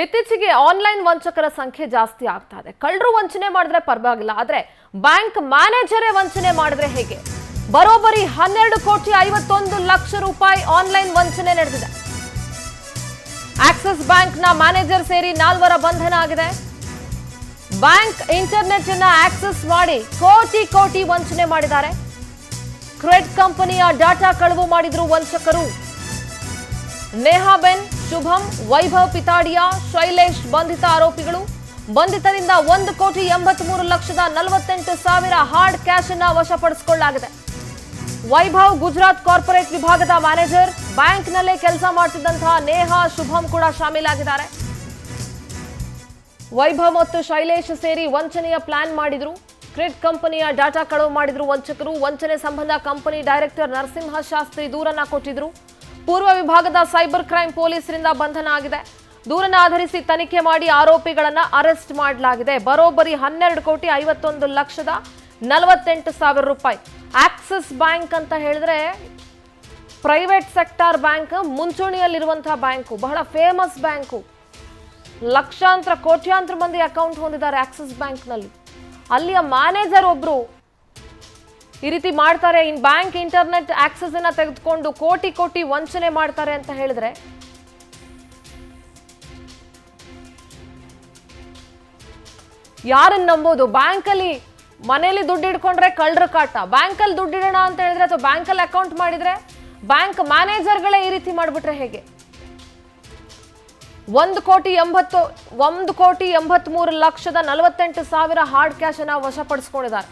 ಇತ್ತೀಚೆಗೆ ಆನ್ಲೈನ್ ವಂಚಕರ ಸಂಖ್ಯೆ ಜಾಸ್ತಿ ಆಗ್ತಾ ಇದೆ. ಕಳ್ಳರು ವಂಚನೆ ಮಾಡಿದ್ರೆ ಪರವಾಗಿಲ್ಲ, ಆದ್ರೆ ಬ್ಯಾಂಕ್ ಮ್ಯಾನೇಜರೇ ವಂಚನೆ ಮಾಡಿದ್ರೆ ಹೇಗೆ? ಬರೋಬ್ಬರಿ 12,51,00,000 ರೂಪಾಯಿ ಆನ್ಲೈನ್ ವಂಚನೆ ನಡೆದಿದೆ. ಆಕ್ಸಿಸ್ ಬ್ಯಾಂಕ್ನ ಮ್ಯಾನೇಜರ್ ಸೇರಿ 4 ಬಂಧನ ಆಗಿದೆ. ಬ್ಯಾಂಕ್ ಇಂಟರ್ನೆಟ್ ಅನ್ನ ಆಕ್ಸೆಸ್ ಮಾಡಿ ಕೋಟಿ ವಂಚನೆ ಮಾಡಿದ್ದಾರೆ. ಕ್ರೆಡ್ ಕಂಪನಿಯ ಡಾಟಾ ಕಳವು ಮಾಡಿದ್ರು ವಂಚಕರು. ನೇಹಾಬೆನ್, ಶುಭಂ, ವೈಭವ್ ಪಿತಾಡಿಯಾ, ಶೈಲೇಶ್ ಬಂಧಿತ ಆರೋಪಿಗಳು. ಬಂಧಿತರಿಂದ 1,83,48,000 ಹಾರ್ಡ್ ಕ್ಯಾಶ್ ಅನ್ನ ವಶಪಡಿಸಿಕೊಳ್ಳಲಾಗಿದೆ. ವೈಭವ್ ಗುಜರಾತ್ ಕಾರ್ಪೊರೇಟ್ ವಿಭಾಗದ ಮ್ಯಾನೇಜರ್. ಬ್ಯಾಂಕ್ನಲ್ಲೇ ಕೆಲಸ ಮಾಡ್ತಿದ್ದಂತಹ ನೇಹಾ, ಶುಭಂ ಕೂಡ ಶಾಮೀಲಾಗಿದ್ದಾರೆ. ವೈಭವ್ ಮತ್ತು ಶೈಲೇಶ್ ಸೇರಿ ವಂಚನೆಯ ಪ್ಲಾನ್ ಮಾಡಿದ್ರು. ಕ್ರೆಡ್ ಕಂಪನಿಯ ಡಾಟಾ ಕಳವು ಮಾಡಿದ್ರು ವಂಚಕರು. ವಂಚನೆ ಸಂಬಂಧ ಕಂಪನಿ ಡೈರೆಕ್ಟರ್ ನರಸಿಂಹ ಶಾಸ್ತ್ರಿ ದೂರನ್ನ ಕೊಟ್ಟಿದ್ರು. ಪೂರ್ವ ವಿಭಾಗದ ಸೈಬರ್ ಕ್ರೈಂ ಪೊಲೀಸರಿಂದ ಬಂಧನ ಆಗಿದೆ. ದೂರನ್ನ ಆಧರಿಸಿ ತನಿಖೆ ಮಾಡಿ ಆರೋಪಿಗಳನ್ನ ಅರೆಸ್ಟ್ ಮಾಡಲಾಗಿದೆ. ಬರೋಬ್ಬರಿ 12,51,48,000 ರೂಪಾಯಿ. ಆಕ್ಸಿಸ್ ಬ್ಯಾಂಕ್ ಅಂತ ಹೇಳಿದ್ರೆ ಪ್ರೈವೇಟ್ ಸೆಕ್ಟಾರ್ ಬ್ಯಾಂಕ್, ಮುಂಚೂಣಿಯಲ್ಲಿರುವಂತಹ ಬ್ಯಾಂಕು, ಬಹಳ ಫೇಮಸ್ ಬ್ಯಾಂಕು. ಲಕ್ಷಾಂತರ ಕೋಟ್ಯಾಂತರ ಮಂದಿ ಅಕೌಂಟ್ ಹೊಂದಿದ್ದಾರೆ ಆಕ್ಸಿಸ್ ಬ್ಯಾಂಕ್ನಲ್ಲಿ. ಅಲ್ಲಿಯ ಮ್ಯಾನೇಜರ್ ಒಬ್ರು ಈ ರೀತಿ ಮಾಡ್ತಾರೆ. ಇನ್ ಬ್ಯಾಂಕ್ ಇಂಟರ್ನೆಟ್ ಆಕ್ಸೆಸ್ ಅನ್ನ ತೆಗೆದುಕೊಂಡು ಕೋಟಿ ವಂಚನೆ ಮಾಡ್ತಾರೆ ಅಂತ ಹೇಳಿದ್ರೆ ಯಾರನ್ನ ನಂಬೋದು? ಬ್ಯಾಂಕಲ್ಲಿ ಮನೆಯಲ್ಲಿ ದುಡ್ಡು ಇಡ್ಕೊಂಡ್ರೆ ಕಳ್ಳರ ಕಾಟ. ಬ್ಯಾಂಕಲ್ಲಿ ದುಡ್ಡು ಇಡೋಣ ಅಂತ ಹೇಳಿದ್ರೆ ಅಥವಾ ಬ್ಯಾಂಕಲ್ಲಿ ಅಕೌಂಟ್ ಮಾಡಿದ್ರೆ ಬ್ಯಾಂಕ್ ಮ್ಯಾನೇಜರ್ಗಳೇ ಈ ರೀತಿ ಮಾಡ್ಬಿಟ್ರೆ ಹೇಗೆ? 1,83,48,000 ಹಾರ್ಡ್ ಕ್ಯಾಶ್ ಅನ್ನ ವಶಪಡಿಸಿಕೊಂಡಿದ್ದಾರೆ.